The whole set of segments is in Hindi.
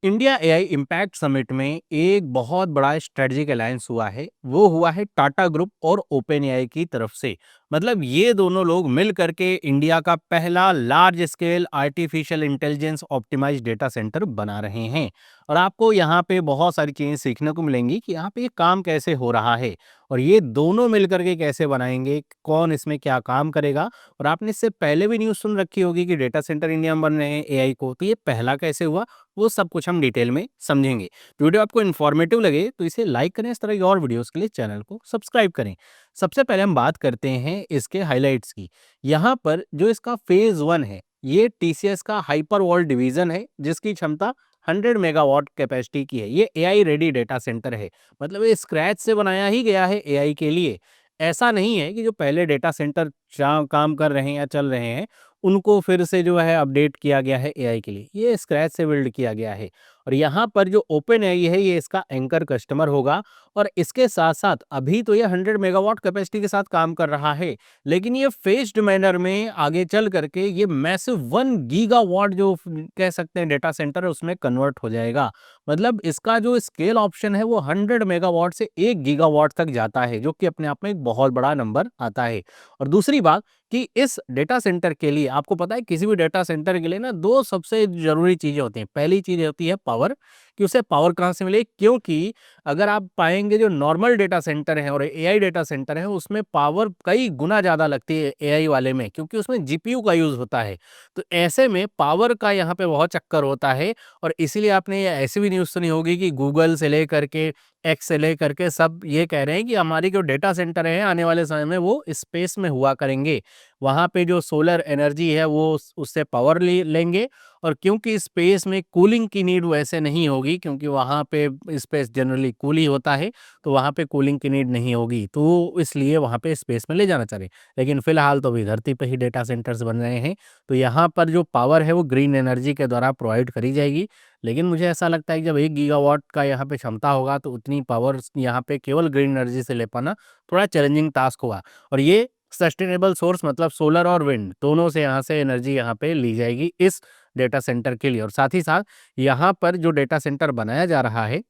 इंडिया एआई इम्पैक्ट समिट में एक बहुत बड़ा स्ट्रेटजिक अलायंस हुआ है। वो हुआ है टाटा ग्रुप और ओपन एआई की तरफ से। मतलब ये दोनों लोग मिल करके इंडिया का पहला large scale artificial intelligence optimize data center बना रहे हैं। और आपको यहाँ पे बहुत सारी चीज़ें सीखने को मिलेंगी कि यहाँ पे ये काम कैसे हो रहा है और ये दोनों मिल करके कैसे बनाएंगे, कौन इसमें क्या काम करेगा। और आपने इससे पहले भी न्यूज़ सुन रखी होगी कि डेटा सेंटर इंडिया में बन रहे हैं एआई को, तो ये पहला कैसे हुआ, वो सब कुछ हम डिटेल में समझेंगे। तो वीडियो आपको इन्फॉर्मेटिव लगे तो इसे लाइक करें, इस तरह की और वीडियोस के लिए चैनल को सब्सक्राइब करें। सबसे पहले हम बात करते हैं इसके हाइलाइट्स की। यहाँ पर जो इसका फेज 1 है, ये टीसीएस का हाइपर वॉल्ट डिवीजन है जिसकी क्षमता 100 मेगावाट कैपेसिटी की है। ये एआई रेडी डेटा सेंटर है। मतलब ये स्क्रैच से बनाया ही गया है एआई के लिए। ऐसा नहीं है कि जो पहले डेटा सेंटर काम कर रहे हैं या चल रहे हैं उनको फिर से जो है अपडेट किया गया है एआई के लिए। ये स्क्रैच से बिल्ड किया गया है। और यहाँ पर जो ओपन एआई है ये इसका एंकर कस्टमर होगा। और इसके साथ साथ अभी तो ये 100 मेगावाट कैपेसिटी के साथ काम कर रहा है, लेकिन ये फेज्ड मैनर में आगे चल करके ये मैसिव 1 गीगावाट जो कह सकते हैं डेटा सेंटर है उसमें कन्वर्ट हो जाएगा। मतलब इसका जो स्केल ऑप्शन है वो 100 मेगावाट से 1 गीगावाट तक जाता है, जो कि अपने आप में एक बहुत बड़ा नंबर आता है। और दूसरी बात कि इस डेटा सेंटर के लिए आपको पता है किसी भी डेटा सेंटर के लिए ना दो सबसे जरूरी चीजें होती हैं। पहली चीज होती है पावर, कि उसे पावर कहाँ से मिले, क्योंकि अगर आप पाएंगे जो नॉर्मल डेटा सेंटर है और एआई डेटा सेंटर है उसमें पावर कई गुना ज़्यादा लगती है एआई वाले में, क्योंकि उसमें जीपीयू का यूज़ होता है। तो ऐसे में पावर का यहाँ पे बहुत चक्कर होता है। और इसीलिए आपने ये ऐसी भी न्यूज़ सुनी होगी कि गूगल से लेकर के एक्स से लेकर के सब ये कह रहे हैं कि हमारी जो डेटा सेंटर है आने वाले समय में वो स्पेस में हुआ करेंगे। वहाँ पे जो सोलर एनर्जी है वो उससे पावर लेंगे। और क्योंकि स्पेस में कूलिंग की नीड वैसे नहीं होगी, क्योंकि वहाँ पे स्पेस जनरली कूल ही होता है, तो वहाँ पे कूलिंग की नीड नहीं होगी, तो इसलिए वहाँ पे स्पेस में ले जाना चाहिए। लेकिन फिलहाल तो अभी धरती पे ही डेटा सेंटर्स बन रहे हैं, तो यहाँ पर जो पावर है वो ग्रीन एनर्जी के द्वारा प्रोवाइड करी जाएगी। लेकिन मुझे ऐसा लगता है कि जब 1 गीगावाट का यहाँ पे क्षमता होगा तो उतनी पावर यहाँ पे केवल ग्रीन एनर्जी से ले पाना थोड़ा चैलेंजिंग टास्क होगा। और ये सस्टेनेबल सोर्स मतलब सोलर और विंड दोनों से यहाँ से एनर्जी यहाँ पे ली जाएगी इस डेटा सेंटर के लिए। और साथ ही साथ यहाँ पर जो डेटा सेंटर बनाया जा रहा है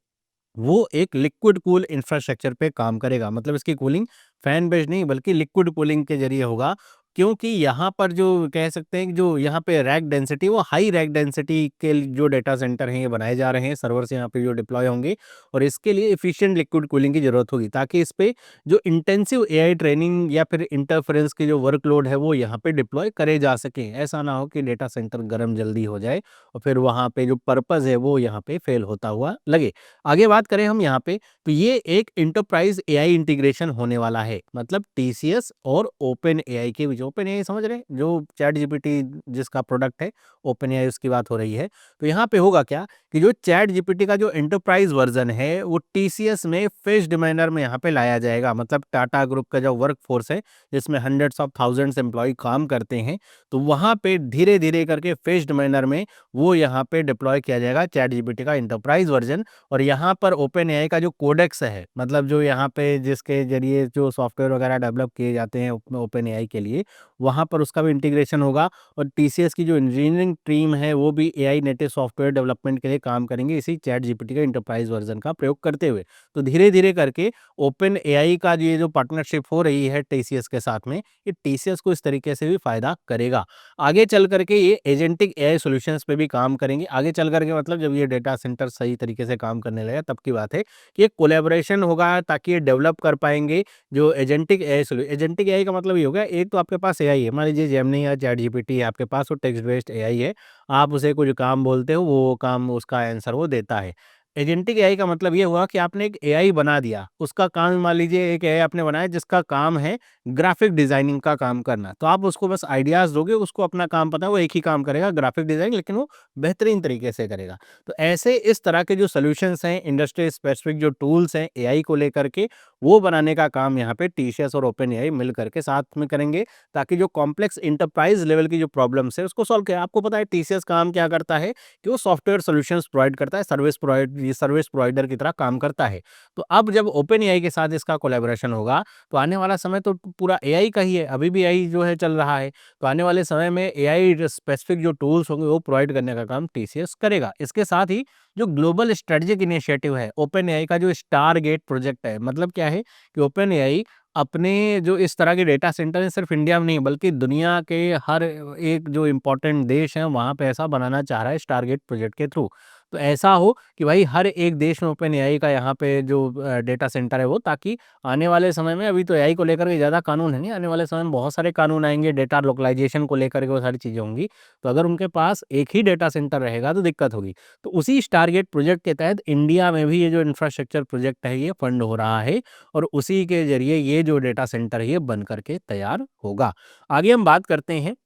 वो एक लिक्विड कूल इंफ्रास्ट्रक्चर पे काम करेगा। मतलब इसकी कूलिंग फैन बेस्ड नहीं बल्कि लिक्विड कूलिंग के जरिए होगा, क्योंकि यहाँ पर जो कह सकते हैं कि जो यहाँ पे रैक डेंसिटी वो हाई रैक डेंसिटी के जो डेटा सेंटर हैं ये बनाए जा रहे हैं, सर्वर्स यहाँ पे जो डिप्लॉय होंगे। और इसके लिए एफिशिएंट लिक्विड कूलिंग की जरूरत होगी, ताकि इस पे जो इंटेंसिव एआई ट्रेनिंग या फिर इंटरफेरेंस की जो वर्कलोड है वो यहाँ पे डिप्लॉय करे जा सके। ऐसा ना हो कि डेटा सेंटर गर्म जल्दी हो जाए और फिर वहाँ पे जो पर्पज है वो यहाँ पे फेल होता हुआ लगे। आगे बात करें हम यहाँ पे, तो ये एक इंटरप्राइज एआई इंटीग्रेशन होने वाला है। मतलब टीसीएस और ओपन एआई के बीच, ओपन एआई समझ रहे हैं जो चैट जीपीटी जिसका प्रोडक्ट है, ओपन एआई उसकी बात हो रही है। तो यहाँ पे होगा क्या कि जो चैट जीपीटी का जो एंटरप्राइज वर्जन है वो टीसीएस में फेज्ड मैनर में यहाँ पे लाया जाएगा। मतलब टाटा ग्रुप का जो वर्क फोर्स है जिसमें हंड्रेड्स ऑफ थाउजेंड्स एम्प्लॉय काम करते हैं, तो वहाँ पे धीरे धीरे करके फेज्ड मैनर में वो यहाँ पे डिप्लॉय किया जाएगा चैट जीपीटी का एंटरप्राइज वर्जन। और यहाँ पर ओपन एआई का जो कोडेक्स है, मतलब जो यहाँ पे जिसके जरिए जो सॉफ्टवेयर वगैरह डेवलप किए जाते हैं ओपन एआई के लिए, वहाँ पर उसका भी इंटीग्रेशन होगा। और टीसीएस की जो इंजीनियरिंग टीम है वो भी एआई नेटिव सॉफ्टवेयर डेवलपमेंट के लिए काम करेंगे इसी चैट जीपीटी का एंटरप्राइज वर्जन का प्रयोग करते हुए। तो धीरे धीरे करके ओपन एआई का ये जो पार्टनरशिप हो रही है टीसीएस के साथ में, ये टीसीएस को इस तरीके से भी फायदा करेगा। आगे चल करके ये एजेंटिक एआई सॉल्यूशंस पे भी काम करेंगे। आगे चल करके मतलब जब ये डेटा सेंटर सही तरीके से काम करने लगेगा तब की बात है कि एक कोलैबोरेशन होगा, ताकि ये डेवलप कर पाएंगे जो agentic AI solution. Agentic AI का मतलब ये होगा, एक तो आपके पास एआई है, मान लीजिए जेमिनी या चैट जीपीटी है आपके पास, वो टेक्स्ट बेस्ड एआई है। आप उसे कुछ काम बोलते हो वो काम उसका आंसर वो देता है। एजेंटिक एआई का मतलब ये हुआ कि आपने एक एआई बना दिया, उसका काम मान लीजिए एक एआई आपने बनाया जिसका काम है ग्राफिक डिजाइनिंग का काम करना, तो आप उसको बस आइडियाज दोगे, उसको अपना काम पता है, वो एक ही काम करेगा ग्राफिक डिजाइन, लेकिन वो बेहतरीन तरीके से करेगा। तो ऐसे इस तरह के जो सॉल्यूशंस हैं, इंडस्ट्री स्पेसिफिक जो टूल्स हैं एआई को लेकर के, वो बनाने का काम यहाँ पे टीसीएस और ओपन एआई मिल करके साथ में करेंगे, ताकि जो कॉम्प्लेक्स इंटरप्राइज लेवल की जो प्रॉब्लम्स है उसको सॉल्व किया। आपको पता है टीसीएस काम क्या करता है कि वो सॉफ्टवेयर सॉल्यूशंस प्रोवाइड करता है, सर्विस प्रोवाइडर की तरह काम करता है। तो अब जब ओपन एआई के साथ इसका कोलैबोरेशन होगा तो आने वाला समय तो पूरा एआई का ही है, अभी भी एआई जो है चल रहा है। तो आने वाले समय में एआई स्पेसिफिक जो टूल्स होंगे वो प्रोवाइड करने का काम टीसीएस करेगा। इसके साथ ही जो ग्लोबल स्ट्रेटेजिक इनिशिएटिव है, ओपन एआई का जो स्टार गेट प्रोजेक्ट है, मतलब क्या है कि ओपन एआई अपने जो इस तरह के डेटा सेंटर हैं सिर्फ इंडिया में नहीं बल्कि दुनिया के हर एक जो इम्पोर्टेंट देश है वहाँ पे ऐसा बनाना चाह रहा है स्टारगेट प्रोजेक्ट के थ्रू। तो ऐसा हो कि भाई हर एक देश में ओपन एआई का यहाँ पे जो डेटा सेंटर है वो, ताकि आने वाले समय में, अभी तो एआई को लेकर के ज़्यादा कानून है नहीं, आने वाले समय में बहुत सारे कानून आएंगे, डेटा लोकलाइजेशन को लेकर के वो सारी चीज़ें होंगी। तो अगर उनके पास एक ही डेटा सेंटर रहेगा तो दिक्कत होगी। तो उसी स्टारगेट प्रोजेक्ट के तहत इंडिया में भी ये जो इंफ्रास्ट्रक्चर प्रोजेक्ट है ये फंड हो रहा है और उसी के ज़रिए ये जो डेटा सेंटर है ये बन करके तैयार होगा। आगे हम बात करते हैं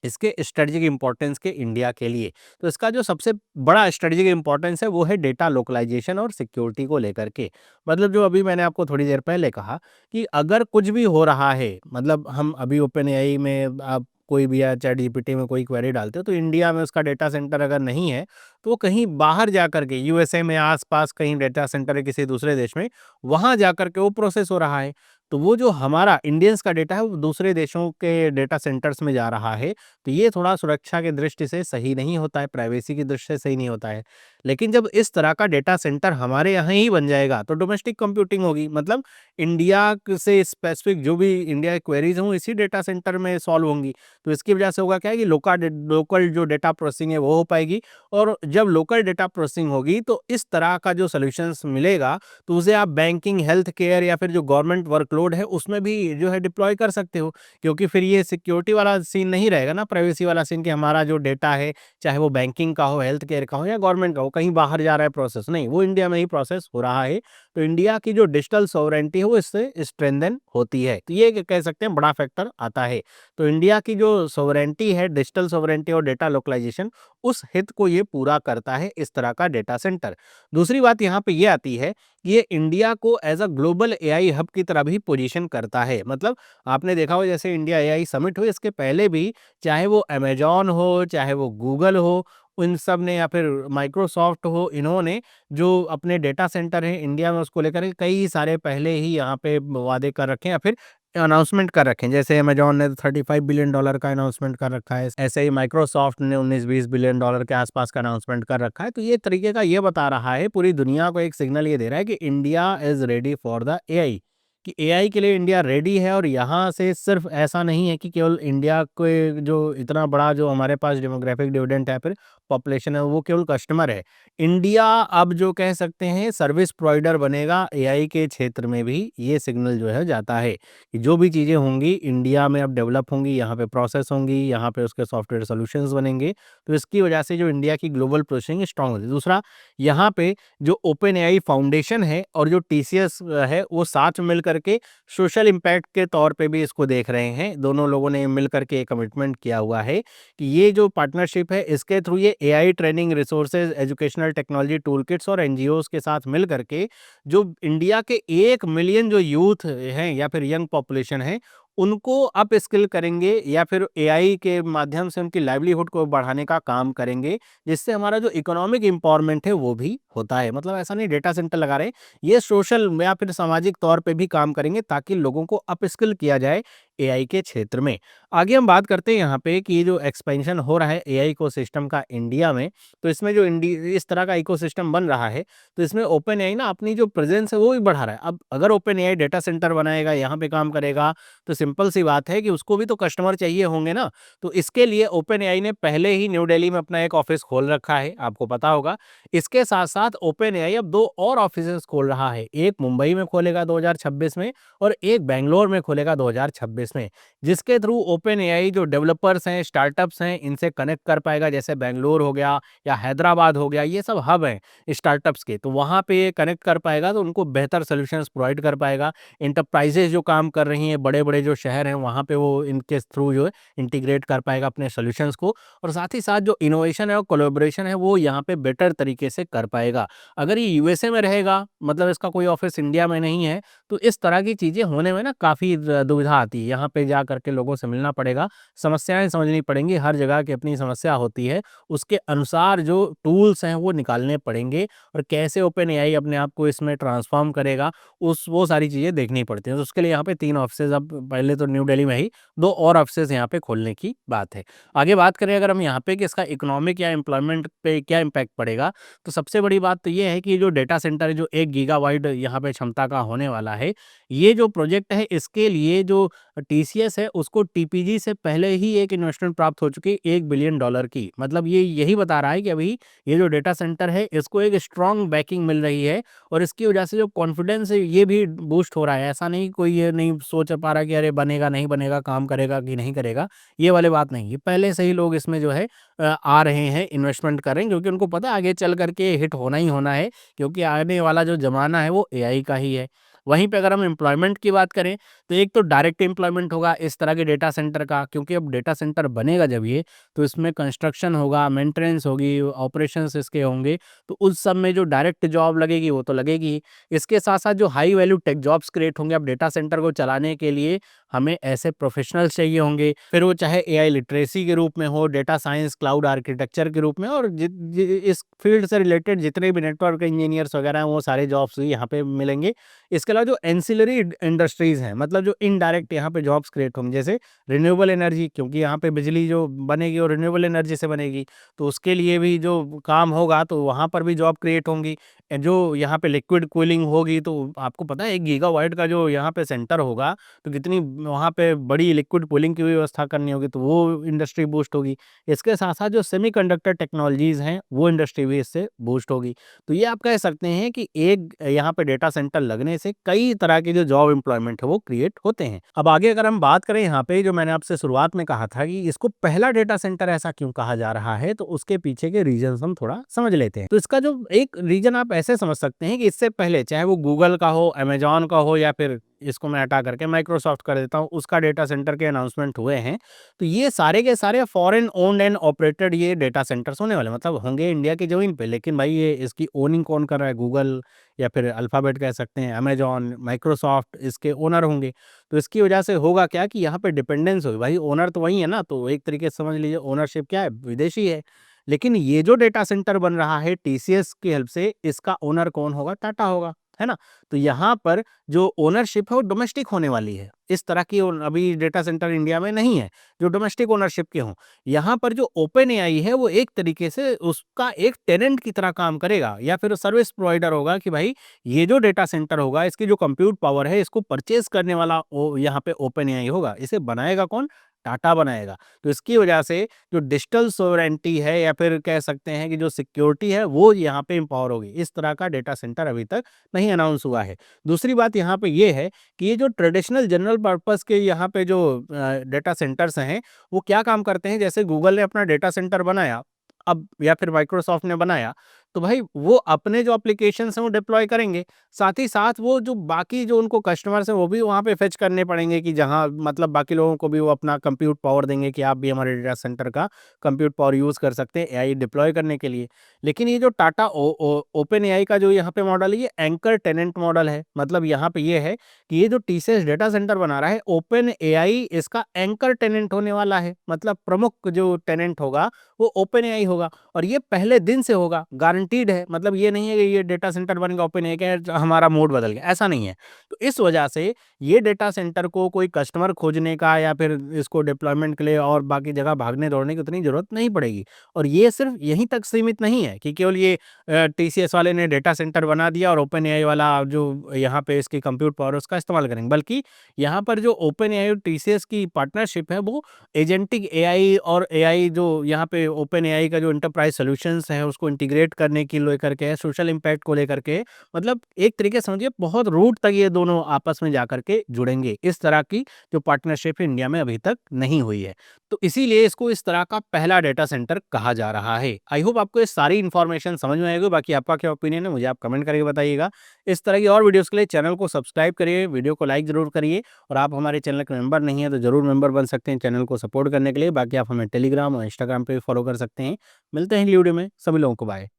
इसके स्ट्रेटेजिक इम्पोर्टेंस के इंडिया के लिए। तो इसका जो सबसे बड़ा स्ट्रेटेजिक इम्पोर्टेंस है वो है डेटा लोकलाइजेशन और सिक्योरिटी को लेकर के। मतलब जो अभी मैंने आपको थोड़ी देर पहले कहा कि अगर कुछ भी हो रहा है, मतलब हम अभी ओपन एआई में आप कोई भी या चैट जीपीटी में कोई क्वेरी डालते हो तो इंडिया में उसका डेटा सेंटर अगर नहीं है तो वो कहीं बाहर जा कर के यूएसए में आसपास कहीं डेटा सेंटर है किसी दूसरे देश में, वहाँ जा कर के वो प्रोसेस हो रहा है। तो वो जो हमारा इंडियंस का डेटा है वो दूसरे देशों के डेटा सेंटर्स में जा रहा है। तो ये थोड़ा सुरक्षा की दृष्टि से सही नहीं होता है, प्राइवेसी की दृष्टि से सही नहीं होता है। लेकिन जब इस तरह का डेटा सेंटर हमारे यहाँ ही बन जाएगा तो डोमेस्टिक कंप्यूटिंग होगी, मतलब इंडिया से स्पेसिफिक जो भी इंडिया की क्वेरीज हों इसी डेटा सेंटर में सॉल्व होंगी। तो इसकी वजह से होगा क्या है कि लोकल जो डेटा प्रोसेसिंग है वो हो पाएगी, और जब लोकल डेटा प्रोसेसिंग होगी तो इस तरह का जो सॉल्यूशंस मिलेगा तो उसे आप बैंकिंग, हेल्थ केयर या फिर जो गवर्नमेंट वर्कलोड है उसमें भी जो है डिप्लॉय कर सकते हो। क्योंकि फिर ये सिक्योरिटी वाला सीन नहीं रहेगा ना, प्राइवेसी वाला सीन, कि हमारा जो डेटा है चाहे वो बैंकिंग का हो, हेल्थ केयर का हो या गवर्नमेंट का हो, कहीं बाहर जा रहा है प्रोसेस, नहीं, वो इंडिया में ही प्रोसेस हो रहा है। तो इंडिया की जो डिजिटल सॉवरेंटी है वो इससे स्ट्रेंथन होती है। तो ये कह सकते हैं बड़ा फैक्टर आता है। तो इंडिया की जो सॉवरेंटी है, डिजिटल सॉवरेंटी और डेटा लोकलाइजेशन, उस हित को ये पूरा करता है इस तरह का डेटा सेंटर। दूसरी बात यहाँ पे ये आती है कि ये इंडिया को as a global AI hub की तरह भी पोजीशन करता है। मतलब आपने देखा हो जैसे इंडिया एआई समिट हुई, इसके पहले भी चाहे वो अमेजॉन हो, चाहे वो गूगल हो, इन सब ने, या फिर माइक्रोसॉफ्ट हो, इन्होंने जो अपने डेटा सेंटर है इंडिया में उसको लेकर के कई सारे पहले ही यहाँ पे वादे कर रखे हैं या फिर अनाउंसमेंट कर रखे हैं। जैसे अमेजॉन ने तो $35 बिलियन का अनाउंसमेंट कर रखा है, ऐसे ही माइक्रोसॉफ्ट ने $19-20 बिलियन के आसपास का अनाउंसमेंट कर रखा है। तो ये तरीके का ये बता रहा है, पूरी दुनिया को एक सिग्नल ये दे रहा है कि India is ready for the AI, कि एआई के लिए इंडिया रेडी है। और यहाँ से सिर्फ ऐसा नहीं है कि केवल इंडिया के जो इतना बड़ा जो हमारे पास डेमोग्राफिक डिविडेंड है, फिर पॉपुलेशन है, वो केवल कस्टमर है। इंडिया अब जो कह सकते हैं सर्विस प्रोवाइडर बनेगा एआई के क्षेत्र में भी, ये सिग्नल जो है जाता है कि जो भी चीज़ें होंगी इंडिया में अब डेवलप होंगी, यहाँ पे प्रोसेस होंगी, यहाँ पे उसके सॉफ्टवेयर सॉल्यूशंस बनेंगे। तो इसकी वजह से जो इंडिया की ग्लोबल पोजीशनिंग स्ट्रांग होगी। दूसरा, यहाँ पे जो ओपन एआई फाउंडेशन है और जो टीसीएस है वो साथ में मिल करके सोशल इम्पैक्ट के तौर पे भी इसको देख रहे हैं। दोनों लोगों ने मिल करके एक कमिटमेंट किया हुआ है कि ये जो पार्टनरशिप है इसके थ्रू ये AI training resources, educational technology tool kits और एनजीओज के साथ मिल करके जो इंडिया के 1 मिलियन जो यूथ हैं या फिर यंग पॉपुलेशन है उनको अप स्किल करेंगे या फिर एआई के माध्यम से उनकी लाइवलीहुड को बढ़ाने का काम करेंगे, जिससे हमारा जो इकोनॉमिक एम्पावरमेंट है वो भी होता है। मतलब ऐसा नहीं डेटा सेंटर लगा रहे, ये सोशल या फिर सामाजिक तौर पे भी काम करेंगे ताकि लोगों को अप स्किल किया जाए एआई के क्षेत्र में। आगे हम बात करते हैं यहाँ पे कि ये जो एक्सपेंशन हो रहा है एआई इकोसिस्टम का इंडिया में, तो इसमें जो इस तरह का इकोसिस्टम बन रहा है तो इसमें ओपन एआई ना अपनी जो प्रेजेंस है वो भी बढ़ा रहा है। अब अगर ओपन एआई डेटा सेंटर बनाएगा, यहाँ पे काम करेगा, तो सिंपल सी बात है कि उसको भी तो कस्टमर चाहिए होंगे ना। तो इसके लिए ओपन एआई ने पहले ही न्यू दिल्ली में अपना एक ऑफिस खोल रखा है, आपको पता होगा। इसके साथ साथ ओपन एआई अब 2 और ऑफिसेस खोल रहा है, एक मुंबई में खोलेगा 2026 में और एक बेंगलोर में खोलेगा 2026 में, जिसके थ्रू ओपन एआई जो डेवलपर्स हैं, स्टार्टअप्स हैं, इनसे कनेक्ट कर पाएगा। जैसे बेंगलोर हो गया या हैदराबाद हो गया, ये सब हब हैं स्टार्टअप्स के, तो वहाँ पे ये कनेक्ट कर पाएगा तो उनको बेहतर सॉल्यूशंस प्रोवाइड कर पाएगा। एंटरप्राइजेज जो काम कर रही हैं, बड़े-बड़े जो शहर हैं, वहाँ पे वो इनके थ्रू जो है इंटीग्रेट कर पाएगा अपने सॉल्यूशंस को, और साथ ही साथ जो इनोवेशन है और कोलैबोरेशन है वो यहाँ पे बेटर तरीके से कर पाएगा। जाएगा। अगर ये यूएसए में रहेगा, मतलब इसका कोई ऑफिस इंडिया में नहीं है, तो इस तरह की चीज़ें होने में ना काफ़ी दुविधा आती है। यहाँ पे जा करके लोगों से मिलना पड़ेगा, समस्याएँ समझनी पड़ेंगी, हर जगह की अपनी समस्या होती है। उसके अनुसार जो टूल्स हैं वो निकालने पड़ेंगे और कैसे ओपन एआई अपने आप को इसमें ट्रांसफ़ॉर्म करेगा, उस वो सारी चीज़ें देखनी पड़ती हैं। तो उसके लिए यहाँ पे 3 ऑफिसेज़, अब पहले तो न्यू दिल्ली में ही 2 और ऑफिसेज़ यहाँ पे खोलने की बात है। आगे बात करें अगर हम यहाँ पे कि इसका इकोनॉमिक या एम्प्लॉयमेंट पे क्या इम्पैक्ट पड़ेगा, तो सबसे बड़ी बात तो ये है कि जो डेटा सेंटर है, जो 1 गीगाबाइट यहाँ पे क्षमता का होने वाला है, ये जो प्रोजेक्ट है इसके लिए जो टीसीएस है उसको टीपीजी से पहले ही एक इन्वेस्टमेंट प्राप्त हो चुकी है $1 बिलियन की। मतलब ये यही बता रहा है कि अभी ये जो डेटा सेंटर है इसको एक स्ट्रॉन्ग बैकिंग मिल रही है और इसकी वजह से जो कॉन्फिडेंस है ये भी बूस्ट हो रहा है। ऐसा नहीं कोई ये नहीं सोच पा रहा कि अरे बनेगा, नहीं बनेगा, काम करेगा कि नहीं करेगा, ये वाली बात नहीं। ये पहले से ही लोग इसमें जो है आ रहे हैं, इन्वेस्टमेंट कर रहे हैं क्योंकि उनको पता है आगे चल कर के हिट होना ही होना है क्योंकि आने वाला जो ज़माना है वो एआई का ही है। वहीं पे अगर हम एम्प्लॉयमेंट की बात करें, तो एक तो डायरेक्ट एम्प्लॉयमेंट होगा इस तरह के डेटा सेंटर का क्योंकि अब डेटा सेंटर बनेगा जब ये, तो इसमें कंस्ट्रक्शन होगा, मेंटेनेंस होगी, ऑपरेशंस इसके होंगे, तो उस सब में जो डायरेक्ट जॉब लगेगी वो तो लगेगी ही। इसके साथ-साथ जो high value tech jobs create होंगे, अब डेटा सेंटर को चलाने के लिए हमें ऐसे प्रोफेशनल्स चाहिए होंगे, फिर वो चाहे एआई लिटरेसी के रूप में हो, डेटा साइंस, क्लाउड आर्किटेक्चर के रूप में और जि जि इस फील्ड से रिलेटेड जितने भी नेटवर्क इंजीनियर्स वगैरह हैं, वो सारे जॉब्स यहाँ पे मिलेंगे। इसके अलावा जो एंसिलरी इंडस्ट्रीज़ हैं, मतलब जो इनडायरेक्ट यहाँ पे जॉब्स क्रिएट होंगे, जैसे रिन्यूएबल एनर्जी, क्योंकि यहाँ पे बिजली जो बनेगी वो रिन्यूएबल एनर्जी से बनेगी, तो उसके लिए भी जो काम होगा तो वहाँ पर भी जॉब क्रिएट होंगी। जो यहाँ पे लिक्विड कूलिंग होगी, तो आपको पता है 1 गीगावाट का जो यहाँ पे सेंटर होगा, तो कितनी वहाँ पे बड़ी लिक्विड कूलिंग की भी व्यवस्था करनी होगी, तो वो इंडस्ट्री बूस्ट होगी। इसके साथ-साथ जो सेमीकंडक्टर टेक्नोलॉजीज़ हैं, वो इंडस्ट्री भी इससे बूस्ट होगी। तो ये आप कह सकते हैं कि एक यहाँ पे डेटा सेंटर लगने से कई तरह के जो जॉब एम्प्लॉयमेंट है वो क्रिएट होते हैं। अब आगे अगर हम बात करें यहाँ पे, जो मैंने आपसे शुरुआत में कहा था कि इसको पहला डेटा सेंटर ऐसा क्यों कहा जा रहा है, तो उसके पीछे के रीज़न्स हम थोड़ा समझ लेते हैं। तो इसका जो एक रीज़न आप ऐसे समझ सकते हैं कि इससे पहले चाहे वो गूगल का हो, अमेज़न का हो या फिर इसको मैं हटा करके माइक्रोसॉफ्ट कर देता हूँ, उसका डेटा सेंटर के अनाउंसमेंट हुए हैं। तो ये सारे के सारे फॉरेन ओन्ड एंड ऑपरेटेड ये डेटा सेंटर्स होने वाले हैं, मतलब होंगे इंडिया की ज़मीन पे, लेकिन भाई ये इसकी ओनिंग कौन कर रहा है? गूगल या फिर अल्फ़ाबेट कह सकते हैं, अमेज़न, माइक्रोसॉफ्ट इसके ओनर होंगे। तो इसकी वजह से होगा क्या कि यहाँ पे डिपेंडेंस होगी, भाई ओनर तो वही है ना, तो एक तरीके से समझ लीजिए ओनरशिप क्या है? विदेशी है। लेकिन ये जो डेटा सेंटर बन रहा है टीसीएस की हेल्प से, इसका ओनर कौन होगा? टाटा होगा, है ना? तो यहाँ पर जो ओनरशिप है वो डोमेस्टिक होने वाली है। इस तरह की अभी डेटा सेंटर इंडिया में नहीं है, जो डोमेस्टिक ओनरशिप के हों। यहाँ पर जो ओपन एआई है वो एक तरीके से उसका एक टेनेंट की तरह काम करेगा या फिर सर्विस प्रोवाइडर होगा कि भाई ये जो डेटा सेंटर होगा, इसकी जो कंप्यूट पावर है, इसको परचेज़ करने वाला यहाँ पे ओपन एआई होगा। इसे बनाएगा कौन? टाटा बनाएगा। तो इसकी वजह से जो डिजिटल सोवरेंटी है या फिर कह सकते हैं कि जो सिक्योरिटी है, वो यहाँ पे एम्पावर होगी। इस तरह का डेटा सेंटर अभी तक नहीं अनाउंस हुआ है। दूसरी बात यहाँ पे ये है कि ये जो ट्रेडिशनल जनरल पर्पस के यहाँ पे जो डेटा सेंटर्स हैं, वो क्या काम करते हैं? जैसे गूगल ने अपना डेटा सेंटर बनाया, अब या फिर माइक्रोसॉफ्ट ने बनाया, तो भाई वो अपने जो एप्लीकेशंस हैं वो डिप्लॉय करेंगे। साथ ही साथ वो जो बाकी जो उनको कस्टमर्स हैं वो भी वहाँ पे फेच करने पड़ेंगे कि जहाँ मतलब बाकी लोगों को भी वो अपना कंप्यूट पावर देंगे कि आप भी हमारे डेटा सेंटर का कंप्यूट पावर यूज़ कर सकते हैं एआई डिप्लॉय करने के लिए। लेकिन ये जो टाटा ओपन एआई का जो यहाँ पे मॉडल है, ये एंकर टेनेंट मॉडल है। मतलब यहाँ पे ये है कि ये जो टीसीएस डेटा सेंटर बना रहा है, ओपन एआई इसका एंकर टेनेंट होने वाला है। मतलब प्रमुख जो टेनेंट होगा वो ओपन एआई होगा और ये पहले दिन से होगा, गारंटीड है। मतलब ये नहीं है कि ये डेटा सेंटर बन गया ओपन एआई का, हमारा मूड बदल गया, ऐसा नहीं है। तो इस वजह से ये डेटा सेंटर को कोई कस्टमर खोजने का या फिर इसको डिप्लॉयमेंट के लिए और बाकी जगह भागने दौड़ने की उतनी ज़रूरत नहीं पड़ेगी। और ये सिर्फ यहीं तक सीमित नहीं है कि केवल ये टीसीएस वाले ने डेटा सेंटर बना दिया और ओपन एआई वाला जो यहाँ पे इसकी कंप्यूट पावर उसका इस्तेमाल करेंगे, बल्कि यहाँ पर जो ओपन एआई और टीसीएस की पार्टनरशिप है वो एजेंटिक एआई और एआई जो यहाँ पे ओपन एआई का जो एंटरप्राइज सॉल्यूशंस है उसको इंटीग्रेट करने की लेकर के, सोशल इम्पैक्ट को लेकर के, मतलब एक तरीके से समझिए बहुत रूट तक ये दोनों आपस में जाकर के जुड़ेंगे। इस तरह की जो पार्टनरशिप इंडिया में अभी तक नहीं हुई है, तो इसीलिए इसको इस तरह का पहला डेटा सेंटर कहा जा रहा है। आई होप आपको ये सारी इन्फॉर्मेशन समझ में आएगी। बाकी आपका क्या ओपिनियन है मुझे आप कमेंट करके बताइएगा। इस तरह की और वीडियोस के लिए चैनल को सब्सक्राइब करिए, वीडियो को लाइक जरूर करिए और आप हमारे चैनल के मेंबर नहीं है तो जरूर मेंबर बन सकते हैं चैनल को सपोर्ट करने के लिए। बाकी आप हमें टेलीग्राम और इंस्टाग्राम पे भी फॉलो कर सकते हैं। मिलते हैं अगली वीडियो में, सभी लोगों को बाय।